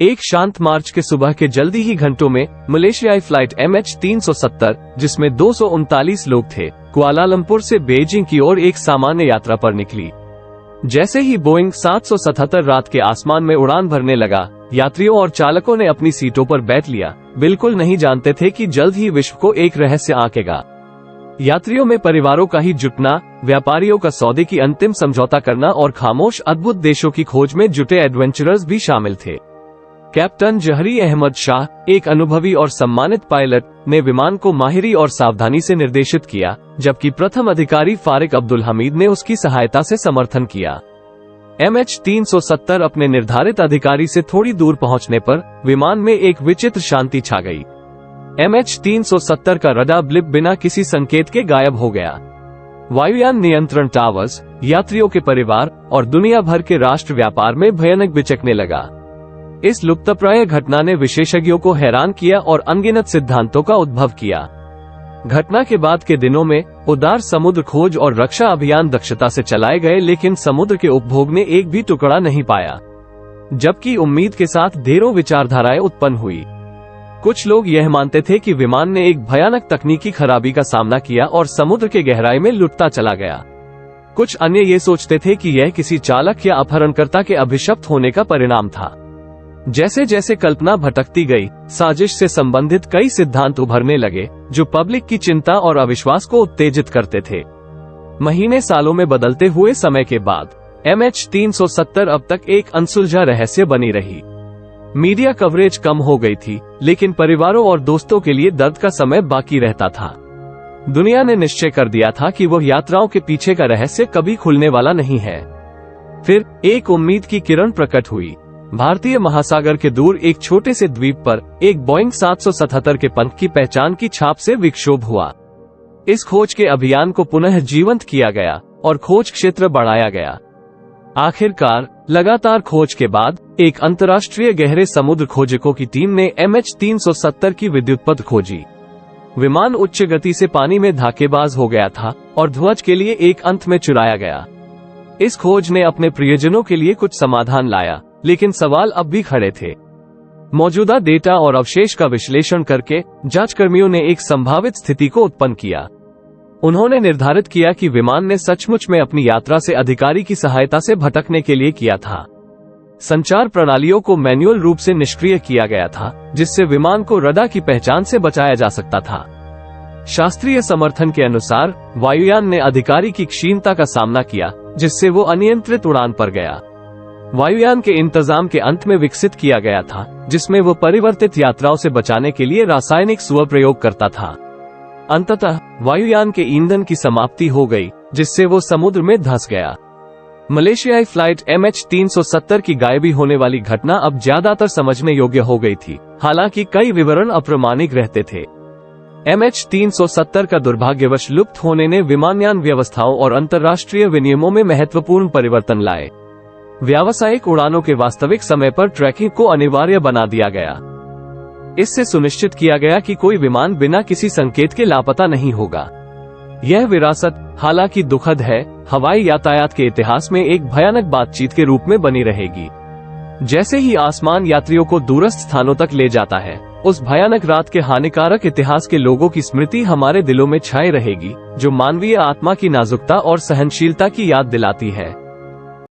एक शांत मार्च के सुबह के जल्दी ही घंटों में मलेशियाई फ्लाइट MH370, जिसमें 239 लोग थे, कुआलालंपुर से बीजिंग की ओर एक सामान्य यात्रा पर निकली। जैसे ही बोइंग 777 रात के आसमान में उड़ान भरने लगा, यात्रियों और चालकों ने अपनी सीटों पर बैठ लिया, बिल्कुल नहीं जानते थे कि जल्द ही विश्व को एक रहस्य आंकेगा। यात्रियों में परिवारों का ही जुटना, व्यापारियों का सौदे की अंतिम समझौता करना और खामोश अद्भुत देशों की खोज में जुटे एडवेंचरर्स भी शामिल थे। कैप्टन जहरी अहमद शाह, एक अनुभवी और सम्मानित पायलट, ने विमान को माहिरी और सावधानी से निर्देशित किया, जबकि प्रथम अधिकारी फारिक अब्दुल हमीद ने उसकी सहायता से समर्थन किया। MH370 अपने निर्धारित अधिकारी से थोड़ी दूर पहुंचने पर विमान में एक विचित्र शांति छा गई। MH370 का रडार ब्लिप बिना किसी संकेत के गायब हो गया। वायुयान नियंत्रण टावर्स, यात्रियों के परिवार और दुनिया भर के राष्ट्र व्यापार में भयानक बिचकने लगा। इस लुप्तप्राय घटना ने विशेषज्ञों को हैरान किया और अनगिनत सिद्धांतों का उद्भव किया। घटना के बाद के दिनों में उदार समुद्र खोज और रक्षा अभियान दक्षता से चलाए गए, लेकिन समुद्र के उपभोग ने एक भी टुकड़ा नहीं पाया, जबकि उम्मीद के साथ ढेरों विचारधाराएं उत्पन्न हुई। कुछ लोग यह मानते थे कि विमान ने एक भयानक तकनीकी खराबी का सामना किया और समुद्र के गहराई में लुटता चला गया। कुछ अन्य ये सोचते थे कि यह किसी चालक या अपहरणकर्ता के अभिशप्त होने का परिणाम था। जैसे जैसे कल्पना भटकती गई, साजिश से संबंधित कई सिद्धांत उभरने लगे, जो पब्लिक की चिंता और अविश्वास को उत्तेजित करते थे। महीने सालों में बदलते हुए समय के बाद MH370 अब तक एक अनसुलझा रहस्य बनी रही। मीडिया कवरेज कम हो गई थी, लेकिन परिवारों और दोस्तों के लिए दर्द का समय बाकी रहता था। दुनिया ने निश्चय कर दिया था कि वह यात्राओं के पीछे का रहस्य कभी खुलने वाला नहीं है। फिर एक उम्मीद की किरण प्रकट हुई। भारतीय महासागर के दूर एक छोटे से द्वीप पर एक बोइंग 777 के पंख की पहचान की छाप से विक्षोभ हुआ। इस खोज के अभियान को पुनः जीवंत किया गया और खोज क्षेत्र बढ़ाया गया। आखिरकार लगातार खोज के बाद एक अंतर्राष्ट्रीय गहरे समुद्र खोजकों की टीम ने MH370 की विद्युत पथ खोजी। विमान उच्च गति से पानी में धाकेबाज हो गया था और ध्वज के लिए एक अंत में चुराया गया। इस खोज ने अपने प्रियजनों के लिए कुछ समाधान लाया, लेकिन सवाल अब भी खड़े थे। मौजूदा डेटा और अवशेष का विश्लेषण करके जांचकर्मियों ने एक संभावित स्थिति को उत्पन्न किया। उन्होंने निर्धारित किया कि विमान ने सचमुच में अपनी यात्रा से अधिकारी की सहायता से भटकने के लिए किया था। संचार प्रणालियों को मैन्युअल रूप से निष्क्रिय किया गया था, जिससे विमान को रडार की पहचान से बचाया जा सकता था। शास्त्रीय समर्थन के अनुसार वायुयान ने अधिकारी की क्षीणता का सामना किया, जिससे वो अनियंत्रित उड़ान पर गया। वायुयान के इंतजाम के अंत में विकसित किया गया था, जिसमें वो परिवर्तित यात्राओं से बचाने के लिए रासायनिक स्वप्रयोग करता था। अंततः वायुयान के ईंधन की समाप्ति हो गई, जिससे वो समुद्र में धंस गया। मलेशियाई फ्लाइट MH370 की गायबी होने वाली घटना अब ज्यादातर समझने योग्य हो गई थी, हालांकि कई विवरण अप्रामाणिक रहते थे। MH370 का दुर्भाग्यवश लुप्त होने ने विमानयान व्यवस्थाओं और अंतर्राष्ट्रीय विनियमों में महत्वपूर्ण परिवर्तन लाए। व्यावसायिक उड़ानों के वास्तविक समय पर ट्रैकिंग को अनिवार्य बना दिया गया। इससे सुनिश्चित किया गया कि कोई विमान बिना किसी संकेत के लापता नहीं होगा। यह विरासत, हालांकि दुखद है, हवाई यातायात के इतिहास में एक भयानक बातचीत के रूप में बनी रहेगी। जैसे ही आसमान यात्रियों को दूरस्थ स्थानों तक ले जाता है, उस भयानक रात के हानिकारक इतिहास के लोगों की स्मृति हमारे दिलों में छाई रहेगी, जो मानवीय आत्मा की नाजुकता और सहनशीलता की याद दिलाती है।